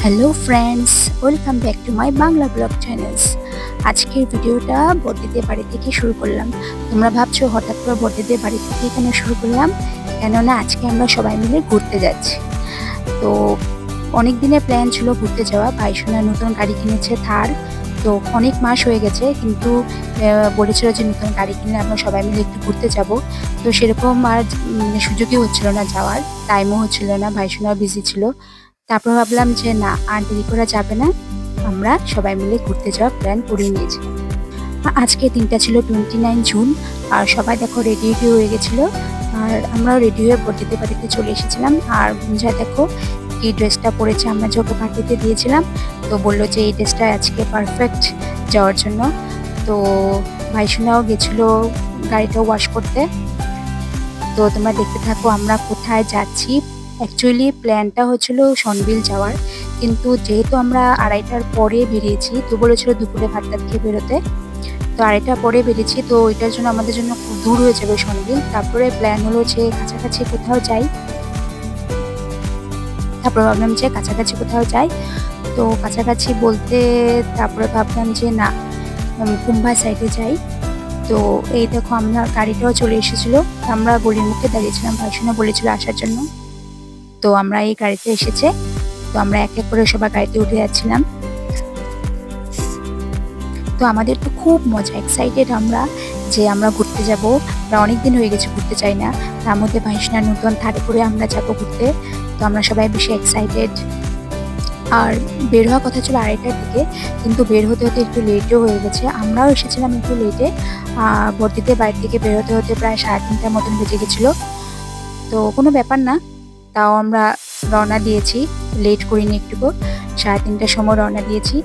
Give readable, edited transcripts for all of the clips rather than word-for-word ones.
Hello friends, welcome back to my Bangla blog channels. আজকের ভিডিওটা বড়দিদের বাড়ি থেকে শুরু করলাম। তোমরা ভাবছো হঠাৎ করে বড়দিদের বাড়ি থেকে এখানে শুরু করলাম, কেননা আজকে আমরা সবাই মিলে ঘুরতে যাচ্ছি। তো অনেক দিনের প্ল্যান ছিল ঘুরতে যাওয়া। ভাইসোনা নতুন গাড়ি কিনেছে, থার। তো অনেক মাস হয়ে গেছে, কিন্তু বলেছিল যে নতুন গাড়ি কিনলে আমরা সবাই মিলে একটু ঘুরতে যাব। তো সেরকম আর সুযোগই হচ্ছিল না যাওয়ার, টাইমও হচ্ছিল না, ভাইসোনাও বিজি ছিল। তারপর ভাবলাম যে না, আর দেরি করা যাবে না, আমরা সবাই মিলে ঘুরতে যাওয়ার প্ল্যান করে নিয়েছি। আজকে দিনটা ছিল 29 জুন, আর সবাই দেখো রেডি রেডি হয়ে গেছিলো। আর আমরাও রেডি হয়ে বড়দিদের বাড়িতে চলে এসেছিলাম। আর গুঞ্জা দেখো কি ড্রেসটা পরেছে, আমরা যে ওকে পার্টিতে দিয়েছিলাম, তো বললো যে এই ড্রেসটা আজকে পারফেক্ট যাওয়ার জন্য। তো ভাইসোনাও গেছিলো গাড়িটা ওয়াশ করতে। তো তোমরা দেখতে থাকো আমরা কোথায় যাচ্ছি। অ্যাকচুয়ালি প্ল্যানটা হচ্ছিল সনবিল যাওয়ার, কিন্তু যেহেতু আমরা 2:30টার পরে বেরিয়েছি, তো বলেছিল দুপুরে ভাত টাত খেয়ে বেরোতে। তো 2:30টার পরে বেরিয়েছি, তো এটার জন্য আমাদের জন্য খুব দূর হয়ে যাবে সনবিল। তারপরে প্ল্যান হলো যে কাছাকাছি কোথাও যাই। তারপরে ভাবলাম যে কাছাকাছি কোথাও যাই। তো কাছাকাছি বলতে তারপরে ভাবলাম যে না, কুম্ভা সাইডে যাই। তো এই দেখো আমরা গাড়িটাও চলে এসেছিল, আমরা গলির মুখে দাঁড়িয়েছিলাম, ভাইসোনা বলেছিল আসার জন্য। তো আমরা এই গাড়িতে এসেছে, তো আমরা এক এক করে সবাই গাড়িতে উঠে যাচ্ছিলাম। তো আমাদের তো খুব মজা, এক্সাইটেড আমরা যে আমরা ঘুরতে যাব। আমরা অনেকদিন হয়ে গেছে ঘুরতে চাই না, তার মধ্যে ভাইসোনার নতুন থারে করে আমরা যাব ঘুরতে। তো আমরা সবাই বেশি এক্সাইটেড। আর বের হওয়ার কথা ছিল 2:30টার দিকে, কিন্তু বের হতে হতে একটু লেটও হয়ে গেছে, আমরাও এসেছিলাম একটু লেটে। বড়দিদের বাড়ি থেকে বের হতে হতে প্রায় 3:30টার মতন বেজে গেছিলো। তো কোনো ব্যাপার না, তাও আমরা রওনা দিয়েছি, লেট করিনি একটুকু, 3:30টার সময় রওনা দিয়েছি।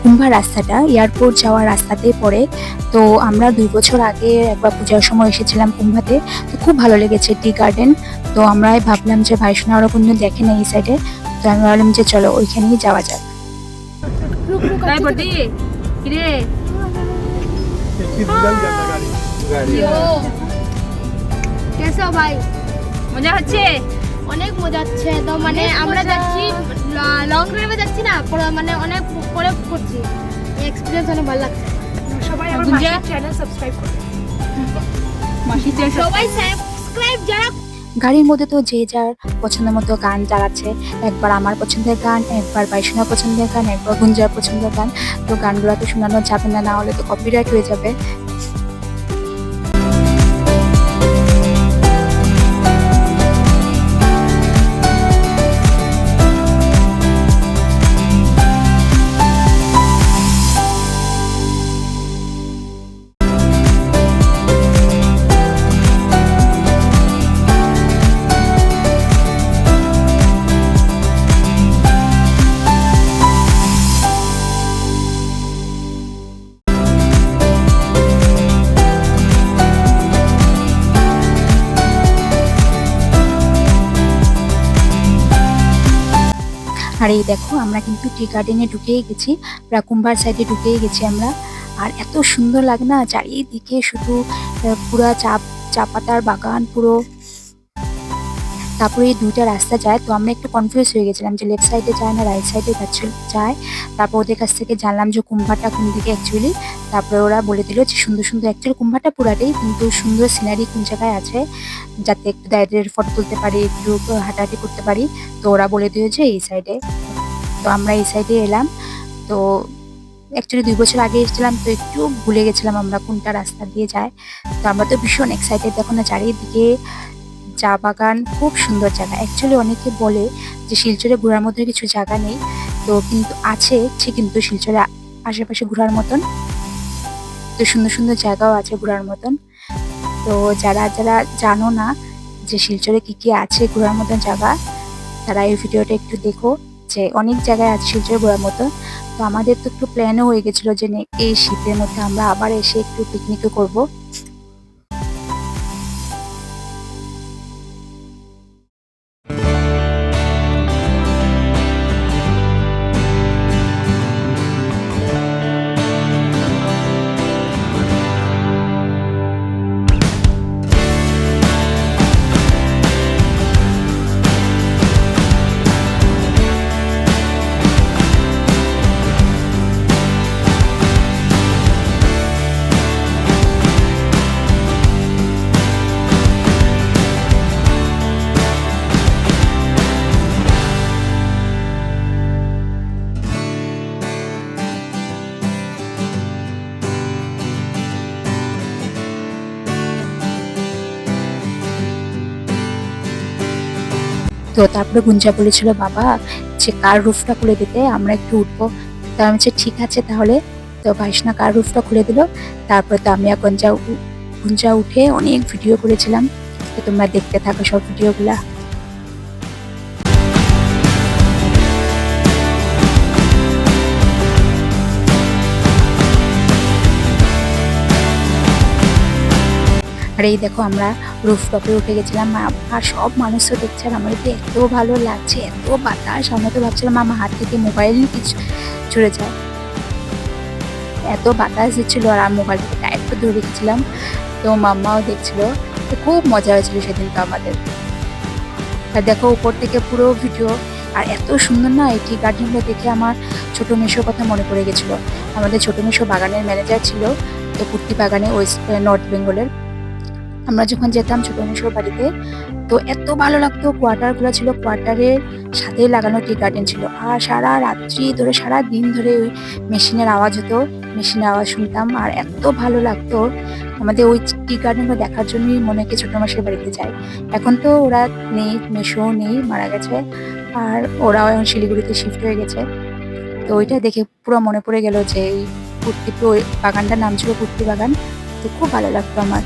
কুম্ভা রাস্তাটা এয়ারপোর্ট যাওয়ার রাস্তাতেই পড়ে। তো আমরা 2 বছর আগে একবার পূজার সময় এসেছিলাম কুম্ভাতে, তো খুব ভালো লেগেছে টি গার্ডেন। তো আমরাই ভাবলাম যে ভাইসোনা ওরা কোনো দেখে না এই সাইডে, তো আমি ভাবলাম যে চলো ওইখানেই যাওয়া যাক। ভাই মজা হচ্ছে, অনেক মজা হচ্ছে। তো মানে আমরা যাচ্ছি লং ড্রাইভে যাচ্ছি না, মানে অনেক পরে করছি, এক্সপিরিয়েন্স অনেক ভালো লাগছে। সবাই আমার মাসির চ্যানেল সাবস্ক্রাইব করবে, মাসির চ্যানেল সবাই সাবস্ক্রাইব যারা। গাড়ির মধ্যে তো যে যার পছন্দ মতো গান চালাচ্ছে, একবার আমার পছন্দের গান, একবার বাইশোনার পছন্দের গান, একবার গুঞ্জার পছন্দের গান। তো গানগুলো তো শোনানো যাবে না, না হলে তো কপিরাইট হয়ে যাবে। আর এই দেখো আমরা কিন্তু টি গার্ডেনে ঢুকেই গেছি, কুম্ভার সাইডে ঢুকেই গেছি আমরা। আর এত সুন্দর লাগে না, চারিদিকে শুধু পুরা চা পাতার বাগান পুরো। তারপরে এই দুইটা রাস্তা যায়, তো আমরা একটু কনফিউজ হয়ে গেছিলাম যে লেফট সাইডে যায় না রাইট সাইডে যায়। তারপর ওদের কাছ থেকে জানলাম যে কুম্ভারটা কোন দিকে অ্যাকচুয়ালি। তারপরে ওরা বলে দিল যে সুন্দর সুন্দর, অ্যাকচুয়ালি কুম্ভারটা পুরাটাই, কিন্তু সুন্দর সিনারি কোন জায়গায় আছে যাতে একটু দাঁড়িয়ে ফটো তুলতে পারি, একটু হাঁটাহাঁটি করতে পারি। তো ওরা বলে দিল যে এই সাইডে। তো আমরা এই সাইডে এলাম। তো অ্যাকচুয়ালি 2 বছর আগে এসেছিলাম, তো একটু ভুলে গেছিলাম আমরা কোনটা রাস্তা দিয়ে যায়। তো আমরা তো ভীষণ এক্সাইটেড, দেখো না চারিদিকে চা বাগান, খুব সুন্দর জায়গা। অ্যাকচুয়ালি অনেকে বলে যে শিলচরে ঘোরার মতো কিছু জায়গা নেই, তো কিন্তু আছে, কিন্তু শিলচরে আশেপাশে ঘোরার মতন তো সুন্দর সুন্দর জায়গাও আছে ঘোরার মতন। তো যারা যারা জানো না, যে শিলচরে কি কি আছে ঘোরার মতন জায়গা, তারা এই ভিডিওটা একটু দেখো, যে অনেক জায়গায় আছে শিলচর ঘোরার মতো। তো আমাদের তো একটু প্ল্যানও হয়ে গেছিল যে এই শীতের মধ্যে আমরা আবার এসে একটু পিকনিকও করব। তো তারপরে গুঞ্জা বলেছিল বাবা যে কার রুফটা খুলে দিতে, আমরা একটু উঠবো। তো আমি বলছি ঠিক আছে তাহলে। তো ভাইসনা কার রুফটা খুলে দিল। তারপর তো আমি আর গুঞ্জা উঠে অনেক ভিডিও করেছিলাম। তো তোমরা দেখতে থাকো সব ভিডিওগুলা। আর এই দেখো আমরা রুফটপে উঠে গেছিলাম, আর সব মানুষও দেখছে। আর আমাদের এত ভালো লাগছে, এত বাতাস, আমরা তো ভাবছিলাম আমার হাত থেকে মোবাইল কিছু চলে যায়, এত বাতাস দিচ্ছিল। আর আমি মোবাইলটাকে টাইট করে ধরে রেখেছিলাম, তো মাম্মাও দেখছিল। তো খুব মজা হয়েছিল সেদিন তো আমাদের। আর দেখো উপর থেকে পুরো ভিডিও। আর এত সুন্দর না এই টি গার্ডেনগুলো দেখে আমার ছোট মেশোর কথা মনে পড়ে গেছিলো। আমাদের ছোট মেশো বাগানের ম্যানেজার ছিল, তো কুর্তি বাগানে নর্থ বেঙ্গলের। আমরা যখন যেতাম ছোট মেশোর বাড়িতে, তো এত ভালো লাগতো। কোয়ার্টারগুলো ছিল, কোয়ার্টারের সাথেই লাগানো টি গার্ডেন ছিল। আর সারা রাত্রি ধরে, সারা দিন ধরে ওই মেশিনের আওয়াজ হতো, মেশিনের আওয়াজ শুনতাম। আর এত ভালো লাগতো আমাদের ওই টি গার্ডেনগুলো দেখার জন্যই মনে হয় ছোট মাসের বাড়িতে যাই। এখন তো ওরা নেই, মেশো নেই, মারা গেছে। আর ওরাও এখন শিলিগুড়িতে শিফট হয়ে গেছে। তো ওইটা দেখে পুরো মনে পড়ে গেল যে এই ওই বাগানটার নাম ছিল কুর্তি বাগান। তো খুব ভালো লাগতো আমার।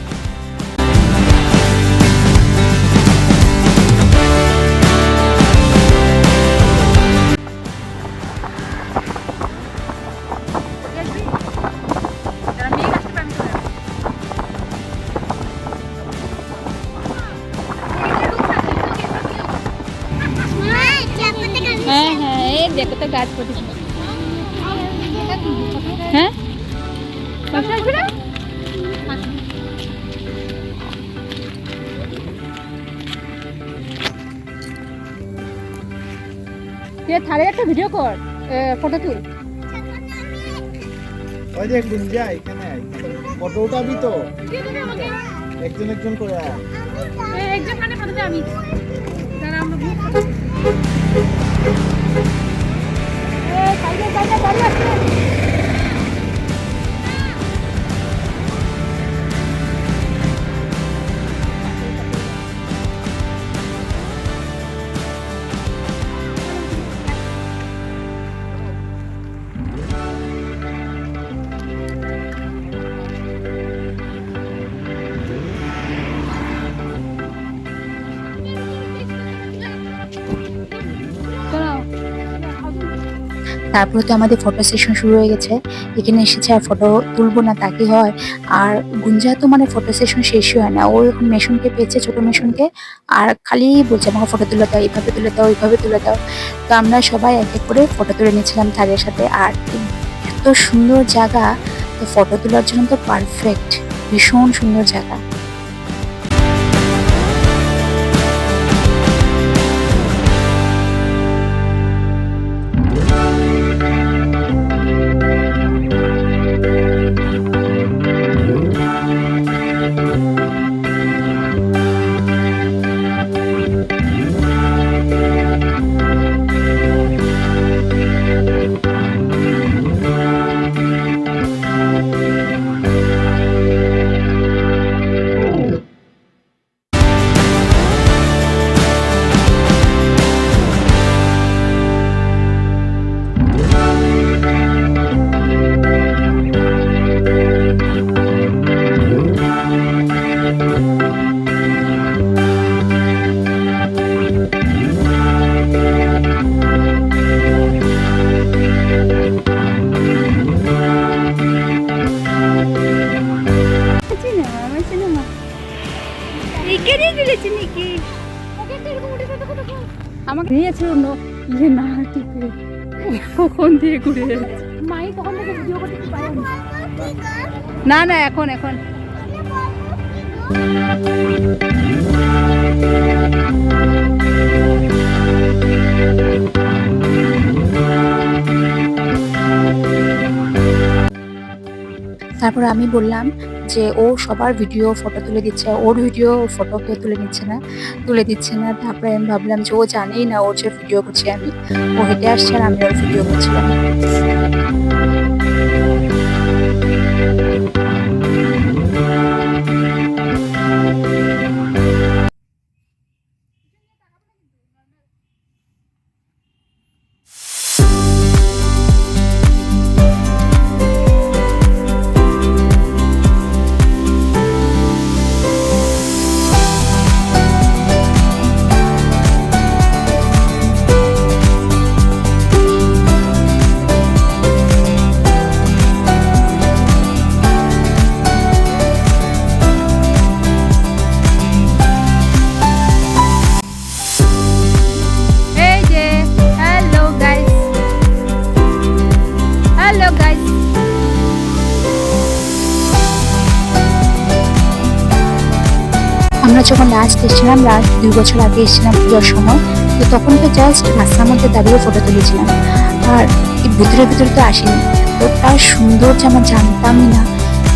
হ্যাঁ হ্যাঁ, এই দেখো তো গাছ পড়েছে। হ্যাঁ থারে একটা ভিডিও কর, ফটো তুল। ওই দেখ গুঞ্জা এখানে ফটো উঠাবি তো, একজন একজন করে একজন মানে ফটো আমি যারা আমরা তারপরে তো আমাদের ফটো সেশন শুরু হয়ে গেছে। এখানে এসেছে আর ফটো তুলবো না তা কি হয়। আর গুঞ্জা তো মানে ফটো সেশন শেষই হয় না, ও এখন মেশনকে পেয়েছে, ছোট মেশনকে। আর খালি বলছে আমাকে ফটো তুলে দাও, এইভাবে তুলে দাও, ওইভাবে তুলে দাও। তো আমরা সবাই এক এক করে ফটো তুলে নিয়েছিলাম থারের সাথে। আর এত সুন্দর জায়গা, তো ফটো তোলার জন্য তো পারফেক্ট, ভীষণ সুন্দর জায়গা। আমাকে নিয়েছে অন্য ইয়ে না টিপে কখন দিয়ে ঘুরে যাচ্ছে। মাই তখন থেকে ভিডিও করতে কি পারে না না এখন এখন তারপর আমি বললাম যে ও সবার ভিডিও ফটো তুলে দিচ্ছে, ওর ভিডিও ফটো কেউ তুলে দিচ্ছে না। তারপরে আমি ভাবলাম যে ও জানেই না ওর যে ভিডিও করছি আমি, ও হেঁটে আসছে আর আমি ওর ভিডিও করছিলাম। এই যে হ্যালো গাইস, হ্যালো গাইস। আমরা যখন লাস্ট এসেছিলাম, লাস্ট 2 বছর আগে এসেছিলাম পুজোর সময়, তো তখন তো জাস্ট রাস্তার মধ্যে দাঁড়িয়ে ফটো তুলেছিলাম, আর এই ভিতরে তো আসিনি। এতটা সুন্দর যে আমার জানতামই না,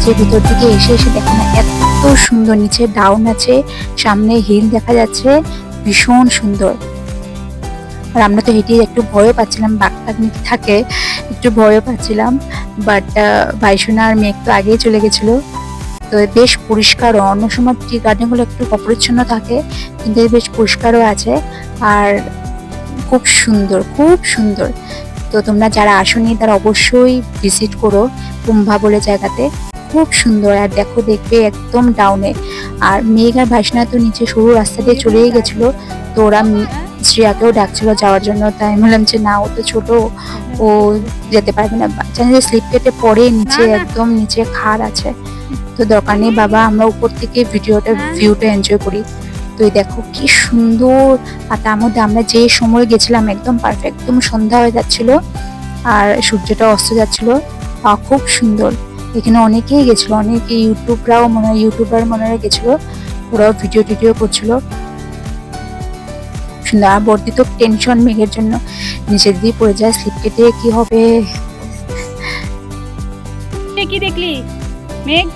যে ভিতর দিকে এসে দেখো না এত সুন্দর, নিচে ডাউন আছে, সামনে হিল দেখা যাচ্ছে, ভীষণ সুন্দর। আর আমরা তো হেঁটে একটু ভয়ও পাচ্ছিলাম, বাঘ নাকি থাকে, একটু ভয়ও পাচ্ছিলাম। বাট ভাইসোনা আর মেঘ তো আগেই চলে গেছিলো। তো বেশ পরিষ্কার, অন্য সময় টি গার্ডেনগুলো একটু অপরিচ্ছন্ন থাকে, কিন্তু বেশ পরিষ্কারও আছে আর খুব সুন্দর, খুব সুন্দর। তো তোমরা যারা আসোনি তারা অবশ্যই ভিজিট করো কুম্ভা বলে জায়গাতে, খুব সুন্দর। আর দেখবে একদম ডাউনে। আর মেঘ আর ভাইসনা তো নিচে সরু রাস্তা দিয়ে চলেই গেছিলো, তো ওরা শ্রেয়াকেও ডাকছিল যাওয়ার জন্য। তাই আমি বললাম যে না, ও তো ছোট, ও যেতে পারবে না, জানি যে স্লিপ কেটে পড়ে নিচে, একদম নিচে খাড় আছে। তো দরকার নেই বাবা, আমরা উপর থেকে ভিউটা এনজয় করি। তো এই দেখো কি সুন্দর। আর তার মধ্যে আমরা যে সময় গেছিলাম একদম পারফেক্ট, একদম সন্ধ্যা হয়ে যাচ্ছিল আর সূর্যটা অস্ত যাচ্ছিল, খুব সুন্দর। এখানে অনেকেই গেছিল, অনেকে ইউটিউবার মনে হয় গেছিল, ওরাও ভিডিও করছিল, সুন্দর। আর বর্ধিত টেনশন মেঘের জন্য, নিচে যদি পড়ে যায় স্লিপ কেটে কি হবে। কি দেখলি মেঘ?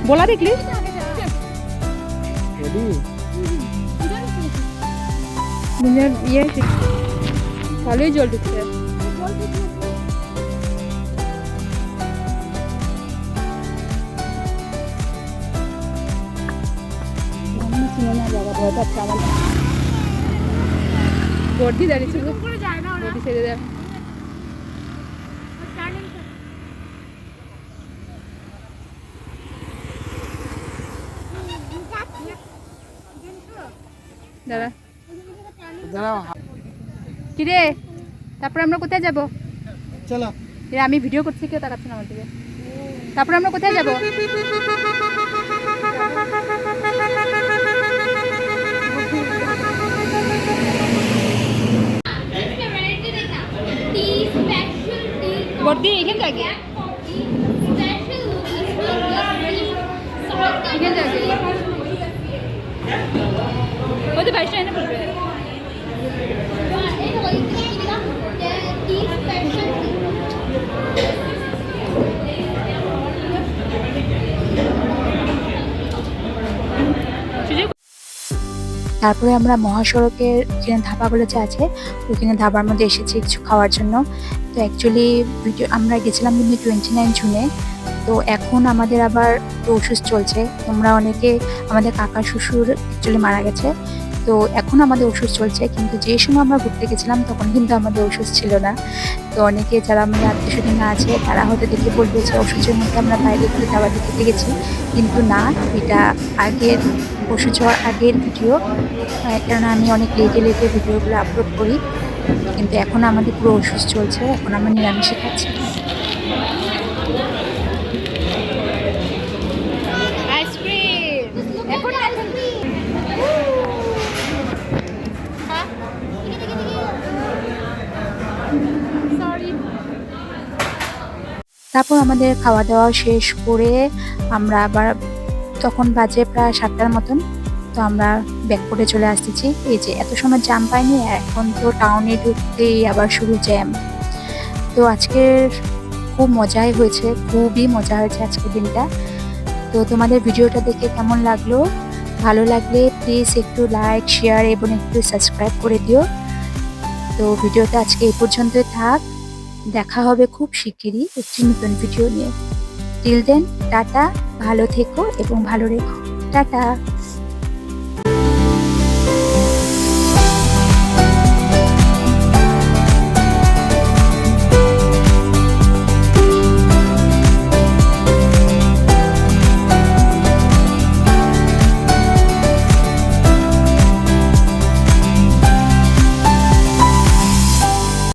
বলা দেখলি? ইয়ে ভালোই জল ঢুকছে। বর্দি দাঁড়িয়েছে, বর্দি ছেড়ে দেয়। কিরে, তারপরে আমরা কোথায় যাবো? চলো, আমি ভিডিও করছি, কেউ তাকাচ্ছে না আমার দিকে। তারপরে আমরা কোথায় যাবো? বর্দি এখানে থাকে, এখানে থাকে। বলতে বাইশটা এনে বলবে। তারপরে আমরা মহাসড়কের যেখানে ধাবাগুলো যে আছে, ওইখানে ধাবার মধ্যে এসেছি কিছু খাওয়ার জন্য। তো অ্যাকচুয়ালি আমরা গেছিলাম কিন্তু 29 জুনে। তো এখন আমাদের আবার ওষুধ চলছে। তোমরা অনেকে, আমাদের কাকা শ্বশুর অ্যাকচুয়ালি মারা গেছে, তো এখন আমাদের ওষুধ চলছে, কিন্তু যে সময় আমরা ঘুরতে গেছিলাম তখন কিন্তু আমাদের ওষুধ ছিল না। তো অনেকে যারা আমাদের আত্মীয়স্বজন আছে তারা হয়তো দেখে বলবে যে ওষুধের মধ্যে আমরা বাইরে ঘুরে দাবার খেতে গেছি, কিন্তু না, এটা আগের ওষুধ হওয়ার আগের ভিডিও। কারণ আমি অনেক লেটে ভিডিওগুলো আপলোড করি, কিন্তু এখন আমাদের পুরো ওষুধ চলছে, এখন আমরা নিরামিষে খাচ্ছি। আইসক্রিম এখন তারপর আমাদের খাওয়া দাওয়া শেষ করে আমরা আবার তখন বাজে প্রায় 7টার মতন। তো আমরা ব্যাক করে চলে আসতেছি। এই যে এত সময় জ্যাম পাইনি, এখন তো টাউনে ঢুকতেই আবার শুরু জ্যাম। তো আজকের খুব মজাই হয়েছে, খুবই মজা হয়েছে আজকের দিনটা। তো তোমাদের ভিডিওটা দেখে কেমন লাগলো? ভালো লাগলে প্লিজ একটু লাইক, শেয়ার এবং একটু সাবস্ক্রাইব করে দিও। তো ভিডিওটা আজকে এই পর্যন্তই থাক। দেখা হবে খুব শিগগিরই একটি নতুন ভিডিও নিয়ে। টিল দেন টাটা, ভালো থেকো এবং ভালো রেখো। টাটা।